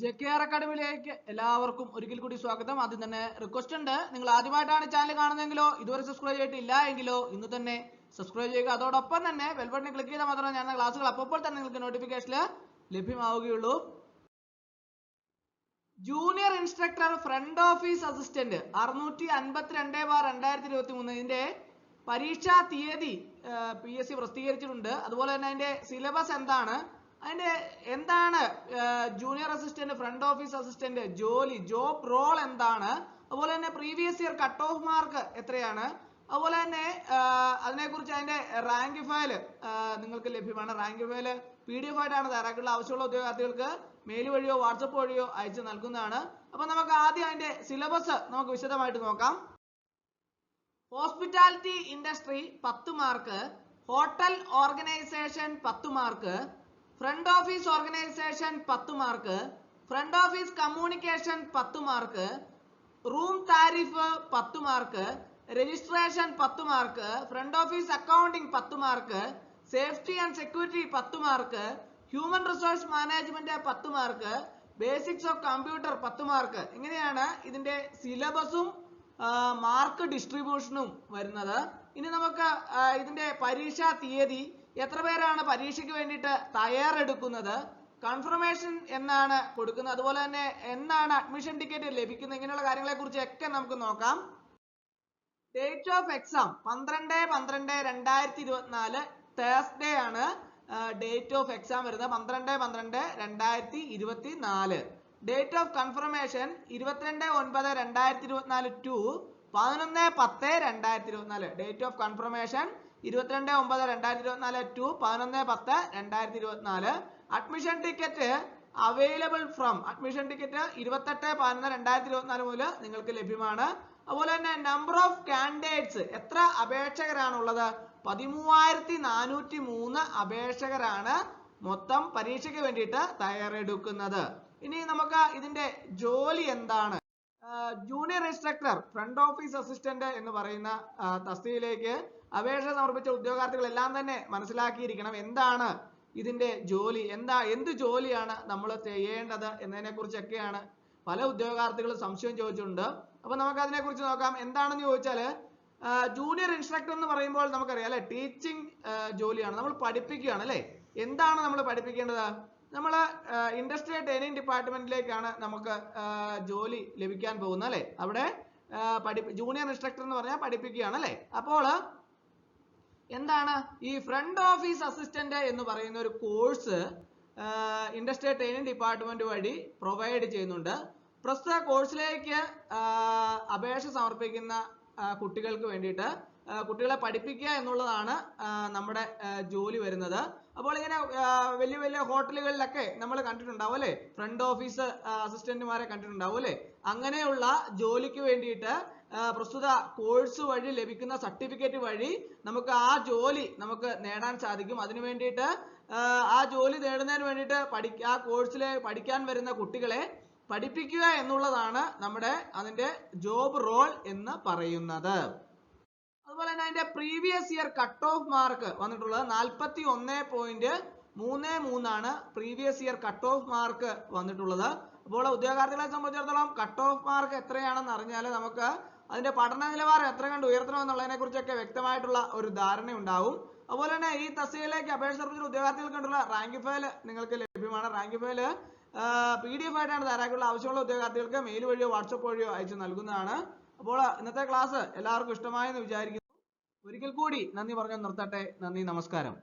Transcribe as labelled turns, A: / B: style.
A: JKR അക്കാഡമിയിലേക്ക് എല്ലാവർക്കും ഒരിക്കൽ കൂടി സ്വാഗതം. ആദ്യം തന്നെ റിക്വസ്റ്റ് ഉണ്ട്, നിങ്ങൾ ആദ്യമായിട്ടാണ് ചാനൽ കാണുന്നതെങ്കിലോ ഇതുവരെ സബ്സ്ക്രൈബ് ചെയ്തിട്ടില്ല എങ്കിലോ ഇന്ന് തന്നെ സബ്സ്ക്രൈബ് ചെയ്യുക. അതോടൊപ്പം തന്നെ ബെൽ ബട്ടൺ ക്ലിക്ക് ചെയ്താൽ മാത്രമേ ഞാൻ ക്ലാസ്സുകൾ അപ്പോൾ തന്നെ നിങ്ങൾക്ക് നോട്ടിഫിക്കേഷൻ ലഭ്യമാവുകയുള്ളൂ. Junior instructor front office assistant 652/2023 ഇതിന്റെ പരീക്ഷാ തീയതി PSC പ്രസിദ്ധീകരിച്ചിട്ടുണ്ട്. അതുപോലെ തന്നെ അതിന്റെ സിലബസ് എന്താണ് junior assistant front office assistant job role എന്താണ്, അതുപോലെ തന്നെ previous year cut off mark എത്രയാണ്, അതുപോലെ തന്നെ അതിനെക്കുറിച്ച് അതിന്റെ റാങ്ക് ഫയൽ നിങ്ങൾക്ക് ലഭ്യമാണ്. റാങ്ക് ഫയൽ PDF ആയിട്ടാണ് തയ്യാറാക്കിയിട്ടുള്ളത്. ആവശ്യമുള്ള ഉദ്യോഗാർത്ഥികൾക്ക് മെയിൽ വഴിയോ വാട്സപ്പ് വഴിയോ അയച്ചു നൽകുന്നതാണ്. അപ്പൊ നമുക്ക് ആദ്യം അതിന്റെ സിലബസ് നമുക്ക് വിശദമായിട്ട് നോക്കാം. Hospitality industry 10 mark, hotel organisation 10 mark, front office organisation 10 mark, front office communication 10 mark, room tariff 10 mark, registration 10 mark, front office accounting 10 mark, safety and security 10 mark, human resource management 10 mark, basics of computer 10 mark. ഇങ്ങനെയാണ് ഇതിന്റെ സിലബസും mark ഡിസ്ട്രിബ്യൂഷനും വരുന്നത്. ഇനി നമുക്ക് ഇതിന്റെ പരീക്ഷാ തീയതി, എത്ര പേരാണ് പരീക്ഷയ്ക്ക് വേണ്ടിയിട്ട് തയ്യാറെടുക്കുന്നത്, കൺഫർമേഷൻ എന്നാണ് കൊടുക്കുന്നത്, അതുപോലെ തന്നെ എന്നാണ് അഡ്മിഷൻ ടിക്കറ്റ് ലഭിക്കുന്നത്, ഇങ്ങനെയുള്ള കാര്യങ്ങളെ കുറിച്ച് ഒക്കെ നമുക്ക് നോക്കാം. ഡേറ്റ് ഓഫ് എക്സാം 12/12/2024 തേഴ്സ്ഡേ ആണ് ഡേറ്റ് ഓഫ് എക്സാം വരുന്നത്. 12/12/2024. Date of confirmation 22/9/2024 to 11/10/2024. Date of confirmation 22/9/2024 to 11/10/2024. Admission ticket available from, admission ticket 28/11/2024 മുതൽ നിങ്ങൾക്ക് ലഭ്യമാണ്. അതുപോലെ തന്നെ നമ്പർ ഓഫ് കാൻഡിഡേറ്റ്സ്, എത്ര അപേക്ഷകരാണുള്ളത്? 13,403 അപേക്ഷകരാണ് മൊത്തം പരീക്ഷയ്ക്ക് വേണ്ടിയിട്ട് തയ്യാറെടുക്കുന്നത്. ഇനി നമുക്ക് ഇതിന്റെ ജോലി എന്താണ്? Junior instructor front office assistant എന്ന് പറയുന്ന തസ്തികയിലേക്ക് അപേക്ഷ സമർപ്പിച്ച ഉദ്യോഗാർത്ഥികൾ എല്ലാം തന്നെ മനസ്സിലാക്കിയിരിക്കണം എന്താണ് ഇതിന്റെ ജോലി, എന്ത് ജോലിയാണ് നമ്മൾ ചെയ്യേണ്ടത് എന്നതിനെ കുറിച്ചൊക്കെയാണ് പല ഉദ്യോഗാർത്ഥികളും സംശയം ചോദിച്ചിട്ടുണ്ട്. അപ്പൊ നമുക്ക് അതിനെ കുറിച്ച് നോക്കാം. എന്താണെന്ന് ചോദിച്ചാൽ ജൂനിയർ ഇൻസ്ട്രക്ടർ എന്ന് പറയുമ്പോൾ നമുക്കറിയാം അല്ലെ, ടീച്ചിങ് ജോലിയാണ്, നമ്മൾ പഠിപ്പിക്കുകയാണ് അല്ലെ. എന്താണ് നമ്മൾ പഠിപ്പിക്കേണ്ടത്? നമ്മൾ ഇൻഡസ്ട്രിയൽ ട്രെയിനിങ് ഡിപ്പാർട്ട്മെന്റിലേക്കാണ് നമുക്ക് ജോലി ലഭിക്കാൻ പോകുന്നത് അല്ലെ. അവിടെ ജൂനിയർ ഇൻസ്ട്രക്ടർ എന്ന് പറഞ്ഞാൽ പഠിപ്പിക്കുകയാണ് അല്ലെ. അപ്പോൾ എന്താണ് ഈ ഫ്രണ്ട് ഓഫീസ് അസിസ്റ്റന്റ് എന്ന് പറയുന്ന ഒരു കോഴ്സ് ഇൻഡസ്ട്രിയൽ ട്രെയിനിങ് ഡിപ്പാർട്ട്മെന്റ് വഴി പ്രൊവൈഡ് ചെയ്യുന്നുണ്ട്. പ്രസ്തുത കോഴ്സിലേക്ക് അപേക്ഷ സമർപ്പിക്കുന്ന കുട്ടികൾക്ക് വേണ്ടിയിട്ട് കുട്ടികളെ പഠിപ്പിക്കുക എന്നുള്ളതാണ് നമ്മുടെ ജോലി വരുന്നത്. അപ്പോൾ ഇങ്ങനെ വലിയ വലിയ ഹോട്ടലുകളിലൊക്കെ നമ്മൾ കണ്ടിട്ടുണ്ടാവും അല്ലെ, ഫ്രണ്ട് ഓഫീസ് അസിസ്റ്റന്റുമാരെ കണ്ടിട്ടുണ്ടാവും അല്ലെ. അങ്ങനെയുള്ള ജോലിക്ക് വേണ്ടിയിട്ട് പ്രസ്തുത കോഴ്സ് വഴി ലഭിക്കുന്ന സർട്ടിഫിക്കറ്റ് വഴി നമുക്ക് ആ ജോലി നമുക്ക് നേടാൻ സാധിക്കും. അതിനു വേണ്ടിയിട്ട് ആ ജോലി നേടുന്നതിന് വേണ്ടിയിട്ട് ആ കോഴ്സിൽ പഠിക്കാൻ വരുന്ന കുട്ടികളെ പഠിപ്പിക്കുക എന്നുള്ളതാണ് നമ്മുടെ അതിന്റെ ജോബ് റോൾ എന്ന് പറയുന്നത്. അതുപോലെ തന്നെ അതിന്റെ previous year cut off mark വന്നിട്ടുള്ളത് 41.33 ആണ് previous year cut off mark വന്നിട്ടുള്ളത്. അപ്പോൾ ഉദ്യോഗാർത്ഥികളെ സംബന്ധിച്ചിടത്തോളം കട്ട് ഓഫ് മാർക്ക് എത്രയാണെന്ന് അറിഞ്ഞാൽ നമുക്ക് അതിന്റെ പഠന നിലവാരം എത്ര കണ്ട് ഉയർത്തണം എന്നുള്ളതിനെ കുറിച്ചൊക്കെ വ്യക്തമായിട്ടുള്ള ഒരു ധാരണ ഉണ്ടാവും. അതുപോലെ തന്നെ ഈ തസ്തികയിലേക്ക് അപേക്ഷ സമർപ്പിച്ച ഉദ്യോഗാർത്ഥികൾക്കുള്ള റാങ്ക് ഫയൽ നിങ്ങൾക്ക് ലഭ്യമാണ്. റാങ്ക് ഫയൽ PDF ആയിട്ടാണ് തയ്യാറാക്കിയിട്ടുള്ള. ആവശ്യമുള്ള ഉദ്യോഗാർത്ഥികൾക്ക് മെയിൽ വഴിയോ വാട്സപ്പ് വഴിയോ അയച്ചു നൽകുന്നതാണ്. അപ്പോൾ ഇന്നത്തെ ക്ലാസ് എല്ലാവർക്കും ഇഷ്ടമായെന്ന് വിചാരിക്കുന്നു. ഒരിക്കൽ കൂടി നന്ദി പറഞ്ഞു നിർത്തട്ടെ. നന്ദി, നമസ്കാരം.